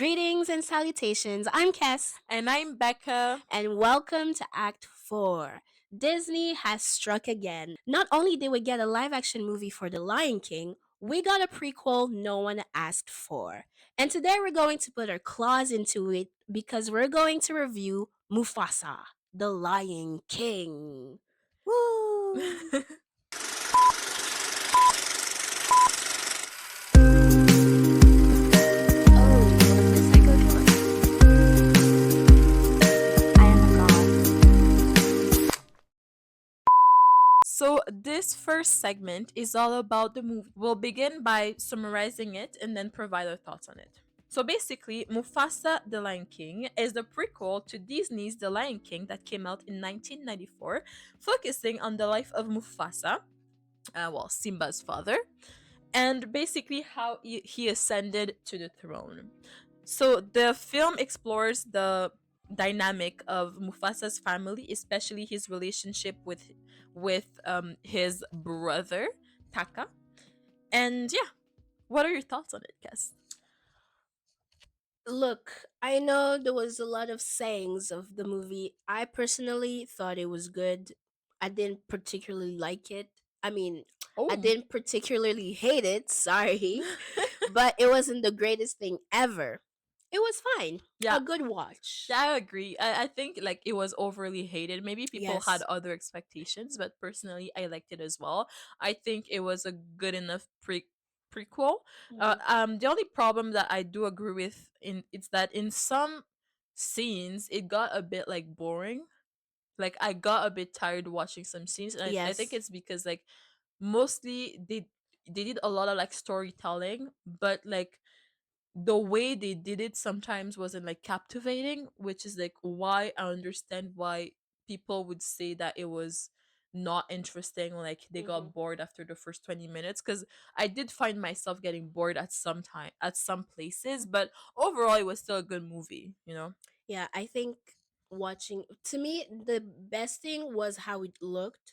Greetings and salutations. I'm Kes, And I'm Becca. and welcome to Act 4. Disney has struck again. Not only did we get a live action movie for The Lion King, we got a prequel no one asked for. And today we're going to put our claws into it because we're going to review Mufasa, The Lion King. Woo! Oh, you wanna play Psycho Killer? I am a god. So, this first segment is all about the movie. We'll begin by summarizing it and then provide our thoughts on it. So, basically, Mufasa the Lion King is the prequel to Disney's The Lion King that came out in 1994, focusing on the life of Mufasa, Simba's father, and basically how he ascended to the throne. So the film explores the dynamic of Mufasa's family, especially his relationship with his brother Taka. And yeah, what are your thoughts on it, Kes? Look, I know there was a lot of sayings of the movie. I personally thought it was good. I didn't particularly like it. I mean, I Oh, didn't particularly hate it, sorry, but it wasn't the greatest thing ever. It was fine. yeah, A good watch. yeah, I agree. I think like it was overly hated. Maybe people had Yes. other expectations, but personally, I liked it as well. I think it was a good enough prequel. Mhm. The only problem that I do agree with in it's that in some scenes it got a bit like boring. Like I got a bit tired watching some scenes, and I think Yes. it's because like mostly they did a lot of like storytelling, but like the way they did it sometimes wasn't like captivating, which is like why I understand why people would say that it was not interesting, like they Hmm. got bored after the first 20 minutes, because I did find myself getting bored at some time at some places, but overall it was still a good movie, you know. Yeah, I think watching, to me, the best thing was how it looked.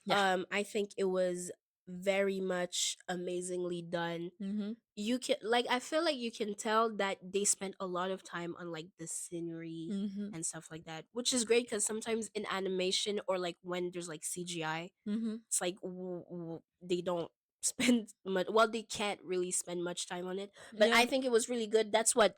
Yeah. I think it was very much amazingly done. Mm-hmm. You can, like, I feel like you can tell that they spent a lot of time on like the scenery Mm-hmm. and stuff like that, which is great because sometimes in animation or like when there's like CGI, Mm-hmm. it's like they don't spend much, well, they can't really spend much time on it, but I Yeah. think it was really good. That's what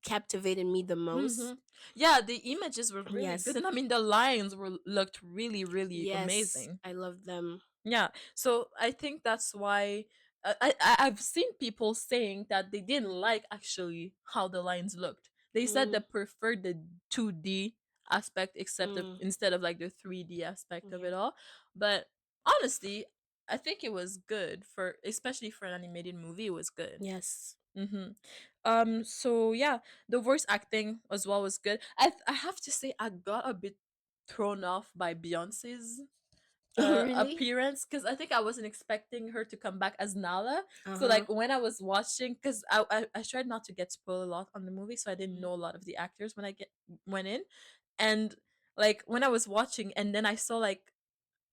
captivated me the Mm-hmm. most. Yeah, the images were really good, Yes. and I mean the lions were looked really really Yes, amazing. I love them. Yeah, so I think that's why I've seen people saying that they didn't like actually how the lines looked. They said they Mm, preferred the 2D aspect except mm, instead of like the 3D aspect of yeah. it all. But honestly, I think it was good for especially for an animated movie. It was good. Yes. Mm-hmm. So yeah, the voice acting as well was good. I have to say I got a bit thrown off by Beyonce's Oh, really? appearance, because I think I wasn't expecting her to come back as Nala. So Uh-huh. like when I was watching, because I tried not to get spoiled a lot on the movie, so I didn't Mhm. know a lot of the actors when I get went in, and like when I was watching, and then I saw like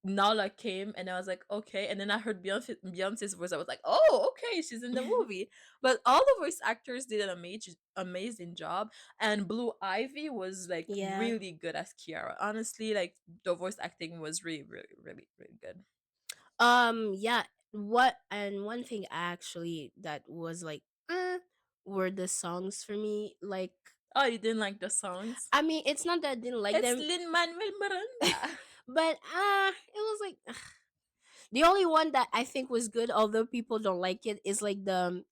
Nala came, and I was like, okay. And then I heard Beyonce's voice. I was like, oh, okay, she's in the movie. But all the voice actors did an amazing job. And Blue Ivy was like Yeah. really good as Kiara. Honestly, like the voice acting was really, really, really, really good. Yeah. One thing actually that was like, were the songs for me. Like, Oh, you didn't like the songs? I mean, it's not that I didn't like It's them, Lin Manuel Miranda. but it was like the only one that I think was good, although people don't like it, is like the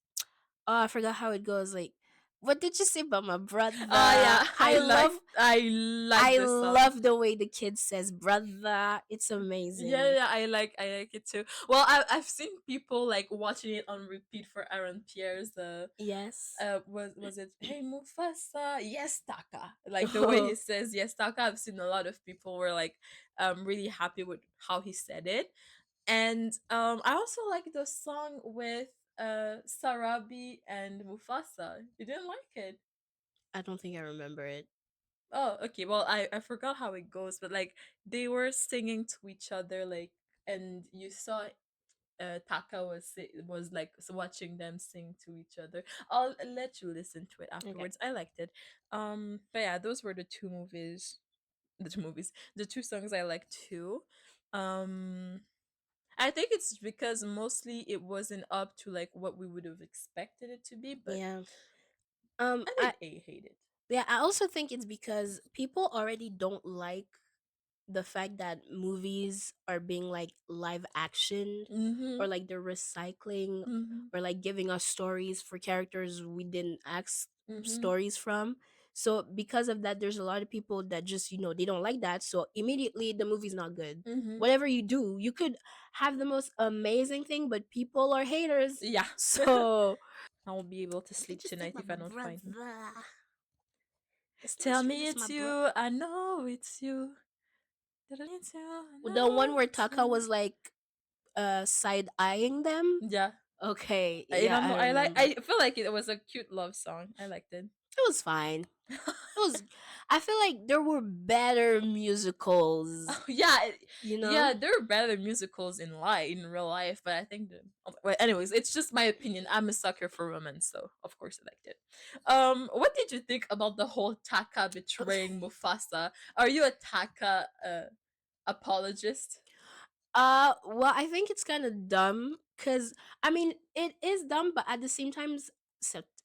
oh, I forgot how it goes. Like, what did you say about my Oh brother? yeah, I like I the song. love the way the kid says brother. It's Yeah, amazing. yeah, I like it too. Well, I've seen people like watching it on repeat for Aaron Pierre's Yes. was it Hey Mufasa, yes Taka, like the way he says yes Taka. I've seen a lot of people were like really happy with how he said it. And I also like the song with Sarabi and Mufasa. You didn't like it? I don't think I remember it. Oh, okay. Well, I forgot how it goes, but like they were singing to each other, like, and you saw. Taka was like watching them sing to each other. I'll let you listen to it Okay. afterwards. I liked it. But yeah, those were the two songs I liked too. Um, I think it's because mostly it wasn't up to like what we would have expected it to be, but Yeah. I I didn't hate it. yeah, I also think it's because people already don't like the fact that movies are being like live action, Mm-hmm. or like they're recycling, Mm-hmm. or like giving us stories for characters we didn't ask Mm-hmm. stories from. So because of that, there's a lot of people that just, they don't like that, so immediately the movie's not good. Mm-hmm. Whatever you do, you could have the most amazing thing, but people are haters. Yeah. So I won't be able to I could sleep just take tonight my if I don't find him. brother. Just Can I tell show me this my it's bro? you. I know it's you. It's you. I The one know where it's Taka you. was like side eyeing them. Yeah. Okay, I yeah, don't I know. I like. remember. I feel like it was a cute love song. I liked it. It was fine. It was. I feel like there were better musicals. Yeah, You know. yeah. There are better musicals in real life, but I think the. Well, anyways, it's just my opinion. I'm a sucker for romance, so of course I liked it. What did you think about the whole Taka betraying Mufasa? Are you a Taka apologist? Well, I think it's kind of dumb because I mean it is dumb, but at the same time,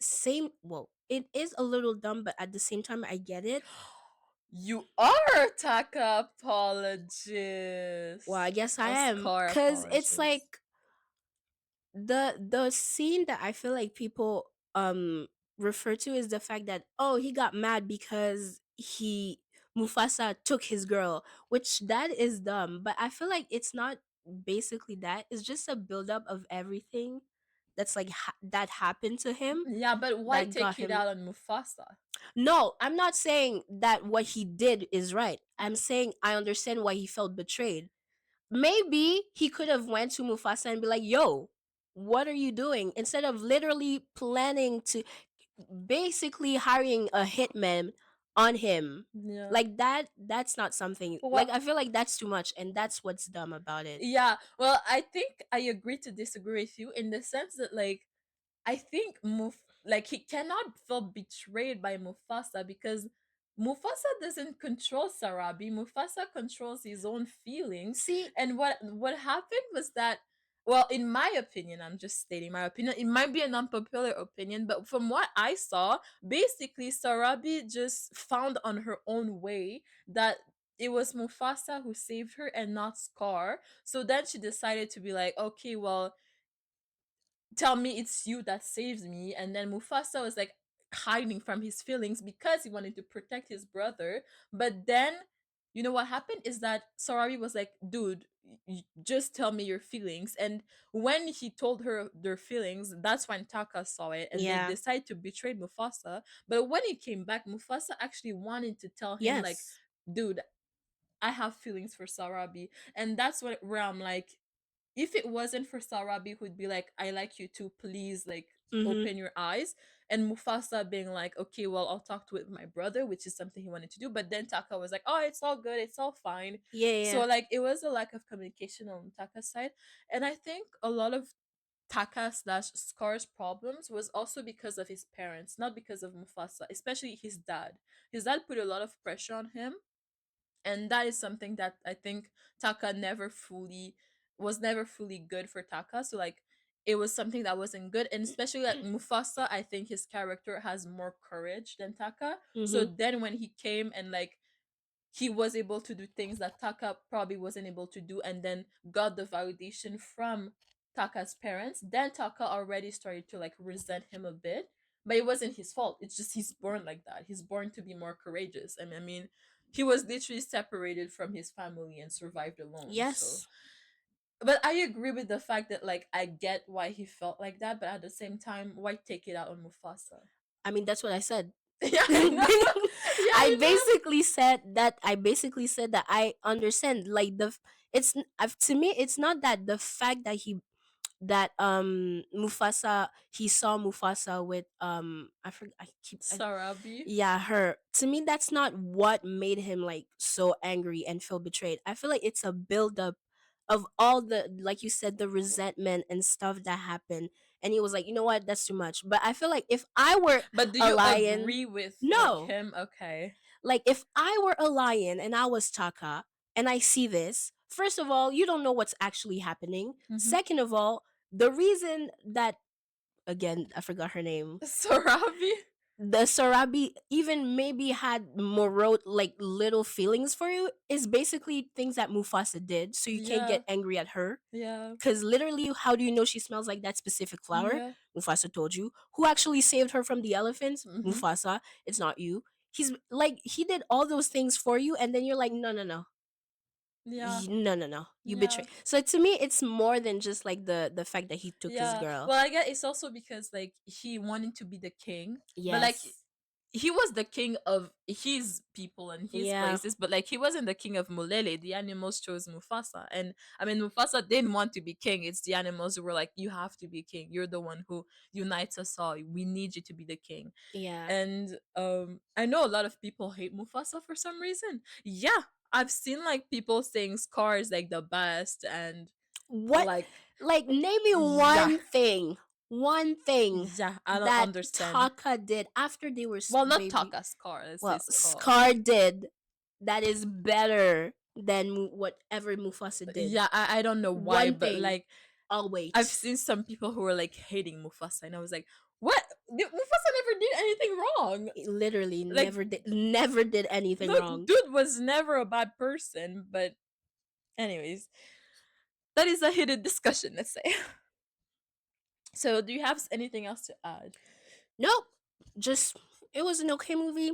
same. Well, it is a little dumb, but at the same time, I get it. You are a Taka Well, I apologist. guess I A am, Scar because it's apologist. like the scene that I feel like people refer to is the fact that, oh, he got mad because he Mufasa took his girl, which that is dumb, but I feel like it's not basically that. It's just a buildup of everything that's like that happened to him Yeah, but why that got take it him. out on Mufasa? No, I'm not saying that what he did is right. I'm saying I understand why he felt betrayed. Maybe he could have went to Mufasa and be like, "Yo, what are you doing?" Instead of literally planning to basically hiring a hitman on him. Yeah. Like that's not something, like, Well, I feel like that's too much, and that's what's dumb about it. yeah. Well, I think I agree to disagree with you in the sense that like I think like he cannot feel betrayed by Mufasa because Mufasa doesn't control Sarabi. Mufasa controls his own feelings. See, And what happened was that, well, in my opinion, I'm just stating my opinion. It might be an unpopular opinion, but from what I saw, basically Sarabi just found on her own way that it was Mufasa who saved her and not Scar. So then she decided to be like, okay, well, tell me it's you that saves me. And then Mufasa was like hiding from his feelings because he wanted to protect his brother. But then, you know what happened is that Sarabi was like, dude, just tell me your feelings. And when he told her their feelings, that's when Taka saw it and they yeah, decided to betray Mufasa. But when he came back, Mufasa actually wanted to tell him, like, yes, dude, I have feelings for Sarabi. And that's where I'm like, if it wasn't for Sarabi who'd be like, I like you too, please like mm-hmm, open your eyes. And Mufasa being like, okay, well, I'll talk to it with my brother, which is something he wanted to do. But then Taka was like, oh, it's all good, it's all fine. yeah, So yeah, like it was a lack of communication on Taka's side. And I think a lot of Taka slash Scar's problems was also because of his parents, not because of Mufasa, especially his dad. His dad put a lot of pressure on him, and that is something that I think Taka never fully good for Taka. So like it was something that wasn't good, and especially like Mufasa, I think his character has more courage than Taka. So mm-hmm, then when he came and like he was able to do things that Taka probably wasn't able to do, and then got the validation from Taka's parents, then Taka already started to like resent him a bit. But it wasn't his fault. It's just he's born like that. He's born to be more courageous. I mean, he was literally separated from his family and survived alone. So, yes. but I agree with the fact that like I get why he felt like that, but at the same time, why take it out on Mufasa? I mean, that's what I said. Yeah, I know. Yeah, I I know. basically said that. I basically said that I understand. Like to me, it's not that the fact that Mufasa, he saw Mufasa with I forget, Sarabi. yeah, her. To me, that's not what made him like so angry and feel betrayed. I feel like it's a build up of all the, like you said, the resentment and stuff that happened, and he was like, you know what, that's too much. But I feel like if I were But do a you lion, agree with like no, him? Okay. like if I were a lion and I was Taka and I see this, first of all, you don't know what's actually happening. Mm-hmm. Second of all, the reason that, again, I forgot her name, Sorabi? the Sorabi even maybe had morose, like little feelings for you, is basically things that Mufasa did. So you can't Yeah. get angry at her. Yeah. Because literally, how do you know she smells like that specific flower? Yeah. Mufasa told you. Who actually saved her from the elephants? Mm-hmm. Mufasa. It's not you. He's like, he did all those things for you, and then you're like, no, no, no. Yeah. No, no, no. You betray. Yeah. So to me, it's more than just like the fact that he took his Yeah. girl. Well, I guess it's also because like he wanted to be the king, but like Yes. he was the king of his people and his Yeah. places, but like he wasn't the king of Mulele. The animals chose Mufasa, and I mean Mufasa didn't want to be king. It's the animals who were like, "You have to be king. You're the one who unites us all. We need you to be the king." Yeah. And I know a lot of people hate Mufasa for some reason. Yeah, I've seen like people saying Scar is like the best, and What? like Like, name me yeah, one thing yeah, I don't that understand. Taka did after they were Well, not baby. Taka, Scar. Let's say Well, Scar. Scar did that is better than whatever Mufasa did. Yeah, I don't know why, One but thing. like I'll I've wait. seen some people who were like hating Mufasa, and I was like, what? Mufasa never did anything wrong. He literally Like, never did anything look, wrong. dude was never a bad person. But anyways, that is a heated discussion. Let's say. So, do you have anything else to add? Nope. Just, it was an okay movie.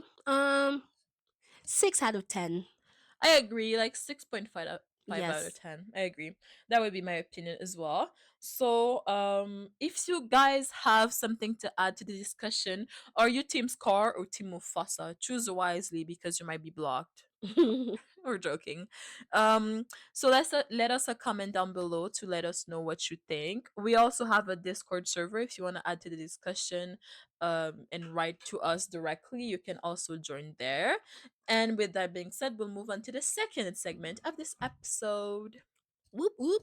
6 out of 10. I agree, like 6.5 5 out of Yes. 10. I agree. That would be my opinion as well. So, if you guys have something to add to the discussion, are you Team Scar or Team Mufasa? Choose wisely because you might be blocked. We're joking. So let us a comment down below to let us know what you think. We also have a Discord server if you want to add to the discussion and write to us directly. You can also join there. And with that being said, we'll move on to the second segment of this episode. Whoop whoop.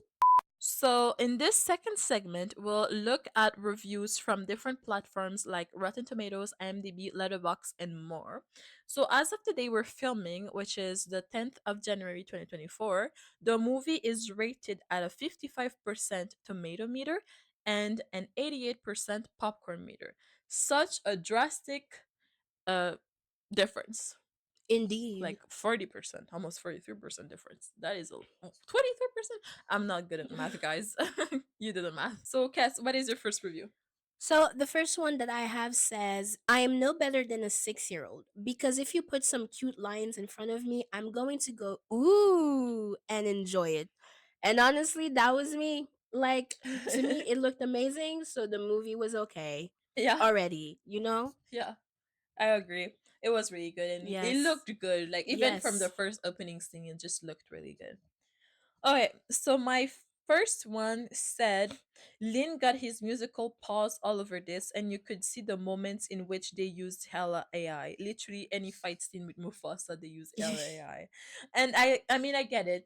So, in this second segment, we'll look at reviews from different platforms like Rotten Tomatoes, IMDb, Letterboxd, and more. So, as of the day we're filming, which is the 10th of January 2024, the movie is rated at a 55% tomato meter and an 88% popcorn meter. Such a drastic uh, difference, Indeed. like 40%, almost 43% difference. That is a 23%. I'm not good at math, guys. You do the math. So, Cass, what is your first review? So the first one that I have says, I am no better than a 6-year old because if you put some cute lions in front of me, I'm going to go, ooh, and enjoy it. And honestly, that was me. Like, to me, it looked amazing. So the movie was okay Yeah, already, you know? yeah, I agree. It was really good and it Yes. looked good. Like, even from the Yes. first opening scene, it just looked really good. Okay, so my first one said Lin got his musical paws all over this, and you could see the moments in which they used hella AI. Literally, any fight scene with Mufasa, they use hella AI. And I mean, I get it.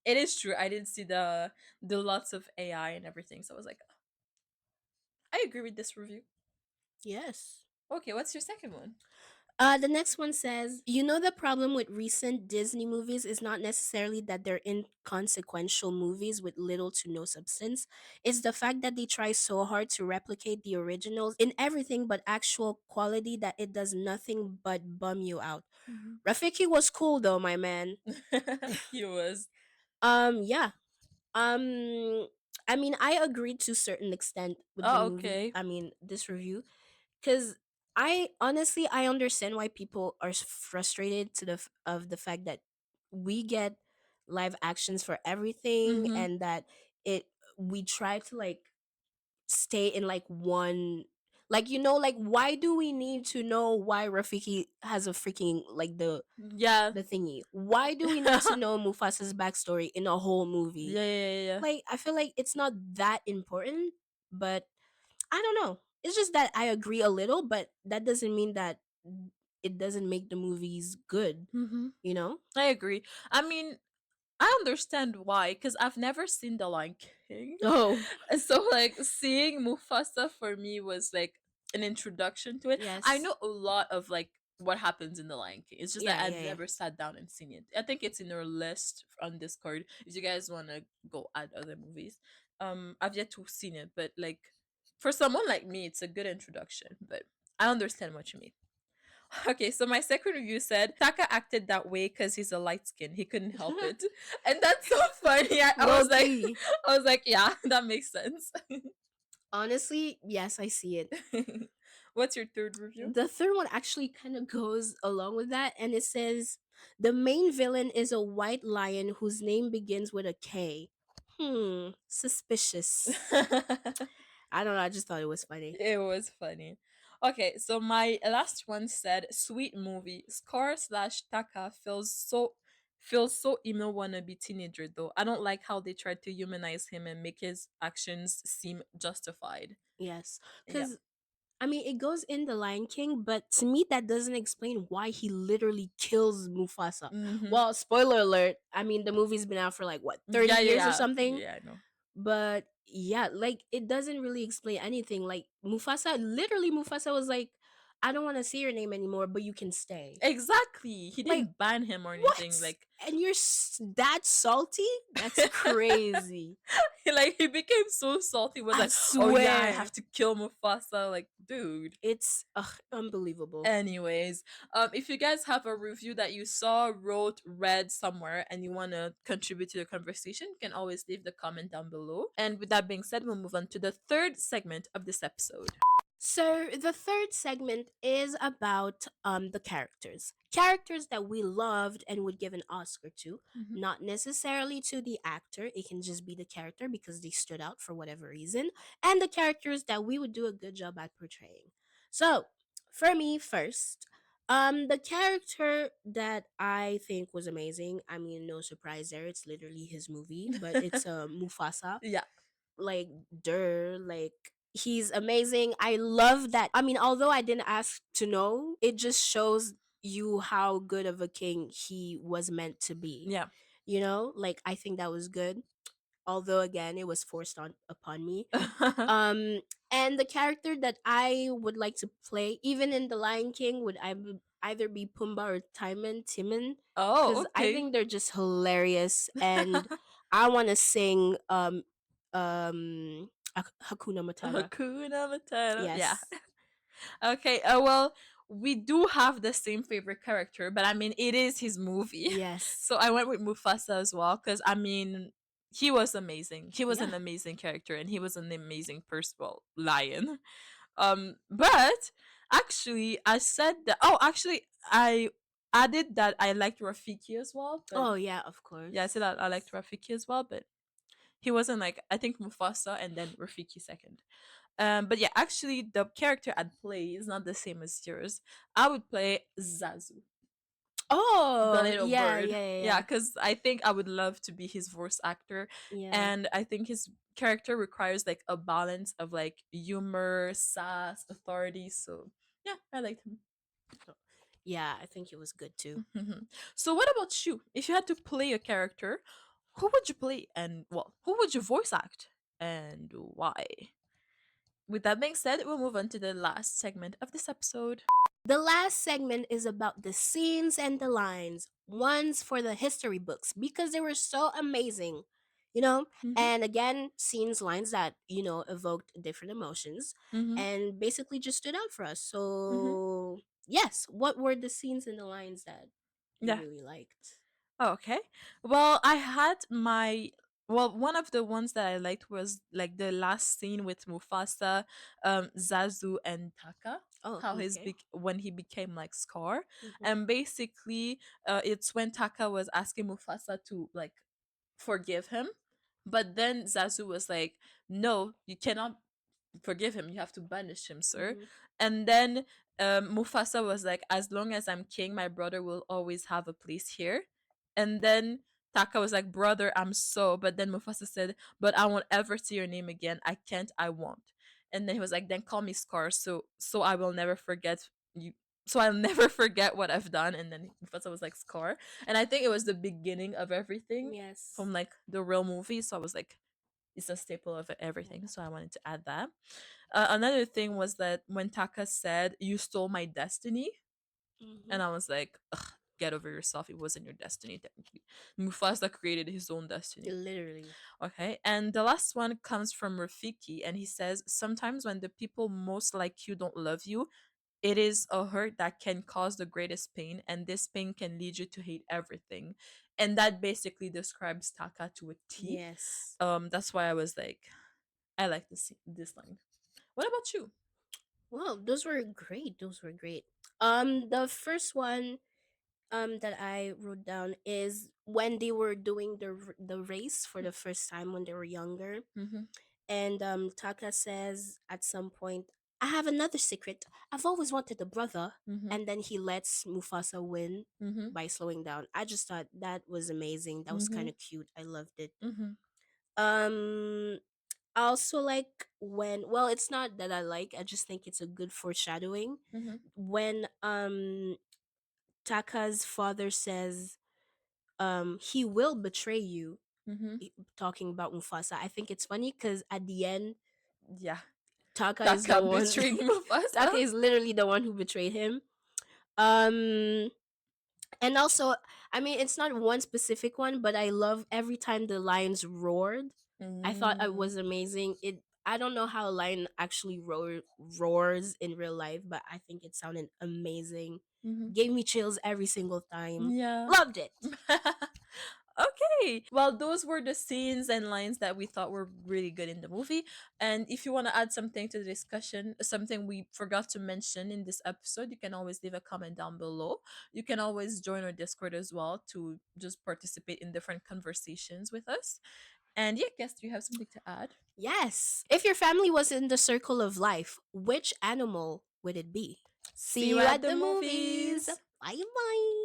It is true. I didn't see the lots of AI and everything, so I was like, I agree with this review. Yes. Okay, what's your second one? The next one says, you know, the problem with recent Disney movies is not necessarily that they're inconsequential movies with little to no substance. It's the fact that they try so hard to replicate the originals in everything but actual quality that it does nothing but bum you out. Mhm. Rafiki was cool though, my man. He was. Yeah. Um, I mean, I agreed to a certain extent with the Oh, movie. okay. I mean, this review, because I honestly I understand why people are frustrated to of the fact that we get live actions for everything, Mm-hmm. and that it we try to like stay in like one, like, you know, like, why do we need to know why Rafiki has a freaking, like, Yeah. the thingy? Why do we need to know Mufasa's backstory in a whole movie? Yeah, yeah, yeah. Like, I feel like it's not that important, but I don't know. It's just that I agree a little, but that doesn't mean that it doesn't make the movies good, Mm-hmm. you know? I agree. I mean, I understand why, because I've never seen The Lion King. Oh, So like seeing Mufasa for me was like an introduction to it. I yes. know a lot of like what happens in The Lion King. It's just that Yeah, I've yeah, yeah. never sat down and seen it. I think it's in our list on Discord if you guys wanna go add other movies. I've yet to seen it, but like for someone like me, it's a good introduction. But I understand what you mean. Okay, so my second review said Taka acted that way because he's a light skin. He couldn't help it, and that's so funny. I Low was like, key. I was like, yeah, that makes sense. Honestly, yes, I see it. What's your third review? The third one actually kind of goes along with that, and it says the main villain is a white lion whose name begins with a K. Suspicious. I don't know. I just thought it was funny. It was funny. Okay, so my last one said, "Sweet movie. Scar slash Taka feels so emo wannabe teenager though. I don't like how they tried to humanize him and make his actions seem justified." Yes, Yeah. because I mean, it goes in the Lion King, but to me, that doesn't explain why he literally kills Mufasa. Mm-hmm. Well, spoiler alert. I mean, the movie's been out for like what, 30 Yeah, yeah, years or yeah. something. Yeah, I know. But yeah, like it doesn't really explain anything. Like Mufasa was like, I don't want to say your name anymore, but you can stay. Exactly. He Like, didn't ban him or anything. what? Like And you're that salty? That's crazy. like he became so salty, was I like, "Oh yeah, I swear. have to kill Mufasa." Like, dude. It's unbelievable. Anyways, if you guys have a review that you saw, wrote, read somewhere, and you want to contribute to the conversation, you can always leave the comment down below. And with that being said, we'll move on to the third segment of this episode. So the third segment is about the characters. Characters that we loved and would give an Oscar to, Mhm. not necessarily to the actor. It can just be the character because they stood out for whatever reason, and the characters that we would do a good job at portraying. So, for me first, the character that I think was amazing, I mean no surprise there, it's literally his movie, but it's Mufasa. Yeah. Like like he's amazing. I love that. I mean, although I didn't ask to know, it just shows you how good of a king he was meant to be. Yeah. Like I think that was good. Although again, it was forced on upon me. And the character that I would like to play, even in The Lion King, would either be Pumbaa or Timon, Oh, because I okay. think they're just hilarious, and I want to sing Hakuna Matata. Hakuna Matata. Yeah. Yes, Okay. Well, we do have the same favorite character, but I mean, it is his movie. yes, So I went with Mufasa as well, because I mean, he was amazing. He was yeah. an amazing character, and he was an amazing person. Well, lion. But actually, I said that. Oh, actually, I added that I liked Rafiki as well. But Oh yeah, of yeah, I course. said that I liked Rafiki as well, but he wasn't like, I think Mufasa and then Rafiki second. But yeah, actually, the character I'd play is not the same as yours. I would play Zazu, the Oh little yeah, bird. yeah, yeah, Yeah, yeah. because I think I would love to be his voice actor, Yeah. and I think his character requires like a balance of like humor, sass, authority. So yeah, I liked him. Yeah, I think it was good too. So what about you? If you had to play a character, who would you play, and well, who would you voice act, and why? With that being said, we'll move on to the last segment of this episode. The last segment is about the scenes and the lines, ones for the history books, because they were so amazing, you know? Mm-hmm. And again, scenes, lines that, evoked different emotions Mm-hmm. and basically just stood out for us. Mm-hmm. So, yes, what were the scenes and the lines that you Yeah. really liked? Okay. Well, I had my one of the ones that I liked was like the last scene with Mufasa, Zazu and Taka. Oh, How okay. when he became like Scar, Hmm. and basically, it's when Taka was asking Mufasa to like forgive him, but then Zazu was like, "No, you cannot forgive him. You have to banish him, sir." Hmm. And then Mufasa was like, "As long as I'm king, my brother will always have a place here." And then Taka was like, "Brother, I'm so." But then Mufasa said, "But I won't ever see your name again. I can't. I won't." And then he was like, "Then call me Scar, so I will never forget you." So I'll never forget what I've done. And then Mufasa was like scar, and I think it was the beginning of everything Yes. from like the real movie. So I was like, it's a staple of everything. So I wanted to add that. Another thing was that when Taka said, "You stole my destiny," Mm-hmm. and I was like, ugh, get over yourself. It wasn't your destiny, technically. Mufasa created his own destiny. Literally. Okay. And the last one comes from Rafiki, and he says, sometimes when the people most like you don't love you, it is a hurt that can cause the greatest pain, and this pain can lead you to hate everything. And that basically describes Taka to a T. Yes. That's why I was like, I like this line. What about you? Wow, those were great. Those were great. The first one that I wrote down is when they were doing the race for the first time when they were younger, Mm-hmm. and Taka says at some point, "I have another secret. I've always wanted a brother," Mm-hmm. and then he lets Mufasa win Mm-hmm. by slowing down. I just thought that was amazing. That was Mm-hmm. kind of cute. I loved it. Mm-hmm. Um, I also like when, well, it's not that I like. I just think it's a good foreshadowing Mm-hmm. when Taka's father says he will betray you, Mm-hmm. talking about Mufasa. I think it's funny because at the end Yeah. Taka is the Taka one. betrayed Mufasa. Taka is literally the one who betrayed him. Um, and also, I mean, it's not one specific one, but I love every time the lions roared. I thought it Mm. was amazing. It. I don't know how a lion actually roars in real life, but I think it sounded amazing. Mm-hmm. Gave me chills every single time. Yeah. Loved it. Okay. Well, those were the scenes and lines that we thought were really good in the movie. And if you want to add something to the discussion, something we forgot to mention in this episode, you can always leave a comment down below. You can always join our Discord as well to just participate in different conversations with us. And yeah, guess do you have something to add? Yes. If your family was in the circle of life, which animal would it be? See See you you at at the the movies. movies. Bye bye.